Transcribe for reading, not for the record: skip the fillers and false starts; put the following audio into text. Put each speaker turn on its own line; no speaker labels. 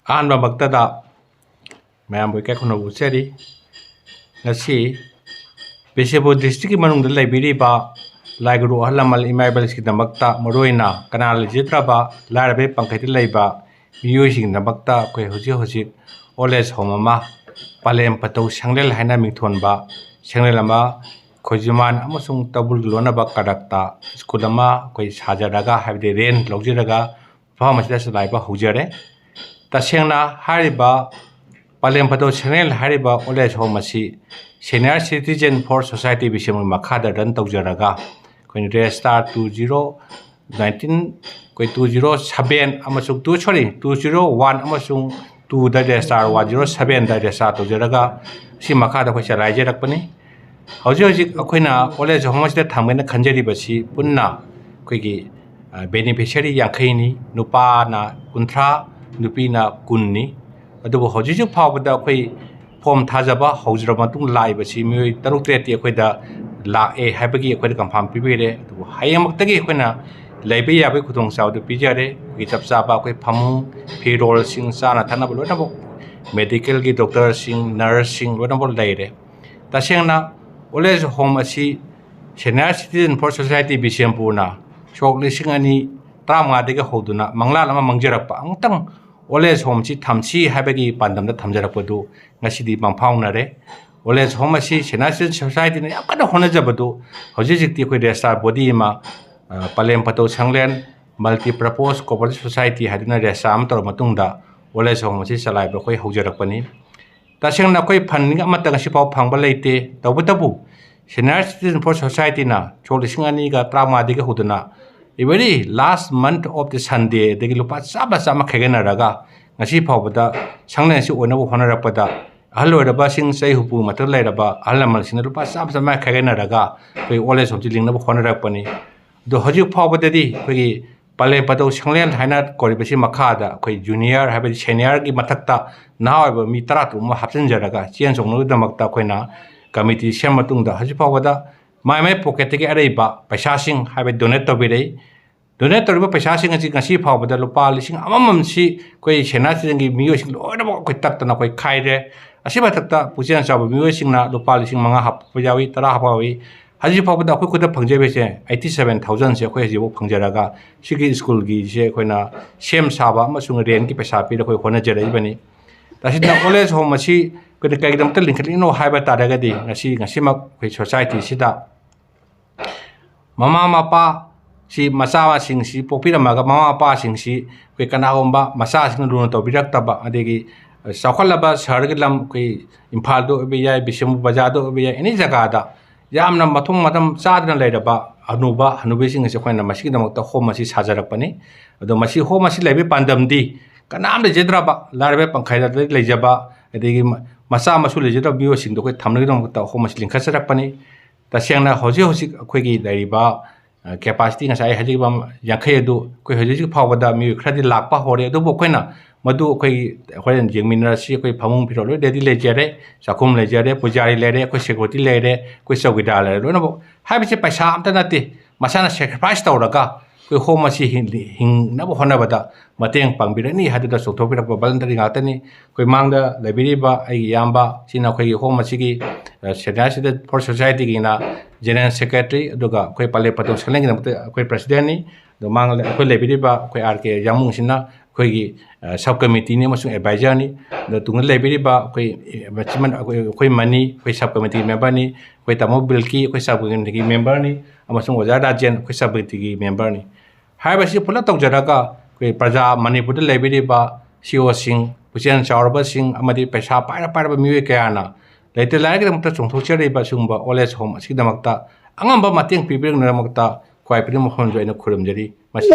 ꯑꯍꯥꯟꯕꯃꯛꯇꯗ ꯃꯌꯥꯝꯕꯨ ꯏꯀꯥꯏ ꯎꯠꯆꯔꯤ ꯉꯁꯤ ꯕꯤꯁꯦꯝꯄꯨꯔ ꯗꯤꯁꯇ꯭ꯔꯤꯛꯀꯤ ꯃꯅꯨꯡꯗ ꯂꯩꯕꯤꯔꯤꯕ ꯂꯥꯏꯒꯨꯔꯨ ꯑꯍꯜ ꯂꯃꯟ ꯏꯃꯥ ꯏꯕꯦꯜꯁꯤꯡꯒꯤꯗꯃꯛꯇ ꯃꯔꯨꯑꯣꯏꯅ ꯀꯅꯥ ꯂꯩꯖꯗ꯭ꯔꯕ ꯂꯥꯏꯔꯕ ꯄꯪꯈꯩꯗ ꯂꯩꯕ ꯃꯤꯑꯣꯏꯁꯤꯡꯒꯤꯗꯃꯛꯇ ꯑꯩꯈꯣꯏ ꯍꯧꯖꯤꯛ ꯑꯣꯜ ꯑꯦꯖ ꯍꯣꯝ ꯑꯃ ꯄꯂꯦꯝ ꯄꯇꯧ ꯁꯪꯂꯦꯜ ꯍꯥꯏꯅ ꯃꯤꯡꯊꯣꯟꯕ ꯁꯪꯂꯦꯜ ꯑꯃ ꯈꯣꯏꯖꯨꯃꯥꯟ ꯑꯃꯁꯨꯡ ꯇꯧꯕꯨꯜꯒꯤ ꯂꯣꯟꯅꯕ ꯀꯔꯛꯇ ꯁ꯭ꯀꯨꯜ ꯑꯃ ꯑꯩꯈꯣꯏ ꯁꯥꯖꯔꯒ ꯍꯥꯏꯕꯗꯤ ꯔꯦꯟ ꯂꯧꯖꯔꯒ ꯃꯐꯝ ꯑꯁꯤꯗ ꯆꯂꯥꯏꯕ ꯍꯧꯖꯔꯦ तसेंना हारिबा पालेम पतो सेनेल हारिबा ओल्ड एज होम असी सीनियर सिटीजन फॉर सोसाइटी बिसेम मखादा रन तौजरगा कोई रेस्टार 2019 कोई 207 अमसुंग 201 अमसुंग 2 दा रेस्टार 107 दा रेस्टार तौजरगा सी मखादा कोई चलाइजरकपनी हौजी हौजी अखोइना ओल्ड एज होम असिदा थांगेना खंजरिबसी पुन्ना कोइगी बेनिफिशियरी यांखैनी नुपाना 30 नुपीना 10 अदुबो हौजिजु फावबदा अखोइ फॉर्म थाजबा हौजरा मतुंग लाइबसी मियोइ 6-3 अखोइदा लाए हाइबगी अखोइदा कंफर्म पिबिरे अदुबो हायमक्तगी अखोइना लैबे याबे खुदोंग चावदो पिजरे कि चपचाबा अखोइ फमुंग फिरोल सिंग चाना थानाबो लोनाबो मेडिकल की डॉक्टर सिंग नर्स सिंग लोनाबो लैरे तसेंना ओल्ड एज होम असी सीनियर सिटीजन फॉर सोसाइटी बिसेमपुरना सोक 2015 हौदुना मंगलाल अमा मंगजरकपा अंगतंग ओल्ड एज होम सी थमसी हाइबगी पांदमदा थमजरकपदु ngасidi mangphaunare old age home असी सीनियर सिटीजन सोसाइटी ने याकन होनजबदु हौजिजिक्ति कोइ रेस्टार बॉडी मा पलेम पतो संगलेन मल्टी पर्पस कोऑपरेटिव सोसाइटी हाइदुना रेस्टार अम तोर मतुंगदा ओल्ड एज होम असी चलाइबा कोइ हौजरकपनी तसेंना कोइ फंडिंग अमता ngasi पाव फांगबा लेते तबतबु सीनियर सिटीजन फॉर सोसाइटी ना 2015 हौदुना every last month of the Sunday degi lupa chaba khagenaraga ngasi phawbada sanglen si oinabu honarapada ahal oiraba sing sei hupu matal lairaba ahalamal sing lupa chaba khagenaraga koi ole somji lingnabu honarakpani do hoji phawbadadi koi pale pado sanglen haina koribasi makhada koi junior habi senior gi mathakta naoiba mi 13 ma hapsinjaraga chen songnu damakta koina committee sematungda hoji phawbada mai pocket ke areba paisa sing habi donate tobirei donate तौर पैसा ngasi फावबदा लुपा लिसिंग अममसी कोई सेना सिंगी मियोसिंग लोइनबो कोई तक्तना कोई खाइरे असि मथक्ता पुजियान चाब मियोसिंगना लुपा लिसिंग मंगा हापजावी 10 हापावी हजि फावबदा कोइ खुद फंगजेबेसे 87000 से कोइ हजिबो फंगजरागा सिगी स्कूल गी से कोइना सेम साबा अमसुंग रेन की पैसा पिर कोइ होना जरैबनी तसिना कॉलेज होम असी कोइ काइदम त लिंखलिनो हाइबा तारगदी ngasi mak कोइ सोसाइटी सिदा ममा मापा si masa sing si popiramaga mama pa sing si koi kanagomba masa sing luna tobiraktaba adegi saukhalaba shargi lam koi imphal do beya bisemu bajar do beya any jaga da yamna mathung matam chadna leiraba anuba hanubi sing se khoina masigi damakta home asi sajarakpani ado masi home asi leibe pandamdi kanam le jedraba larbe pangkhaida leijaba adegi masa masu lejada bio sing do koi thamnagi damakta home asi linkhasarakpani tasengna hoji khoigi leiriba capacity ngasai hajibam yankhai adu koi hajiji phawbada mi khradi lakpa hore adu bokoina madu koi horen jingminra si koi phamung phiro lo dedi lejare sakhum lejare pujari lere koi security lere koi sawida lere lo na bo haibise paisa amta nate masana sacrifice tawraga koi home asi hing na bo hona bada mateng pangbirani haduda sothopira balantari ngatani koi mangda lebiriba ai yamba sina koi home asi gi senior for society gi na general secretary aduga koi pale pato seleng na koi president ni do mang koi lebiriba koi rk jamung sina koi gi sub committee ni masung advisor ni do tung lebiriba koi management koi mani koi sub committee member ni koi tamo bilki koi sub committee member ni amasung oja rajen koi sub committee member ni haibasi pula tawjaraga koi praja manipur da lebiriba CEO sing pusian chaurba sing amadi paisa paira miwe kayana leite laig damakta chongthokchereba sungba old age home asi damakta angamba mateng pibireng damakta kwai prim khon joina khurum jari masi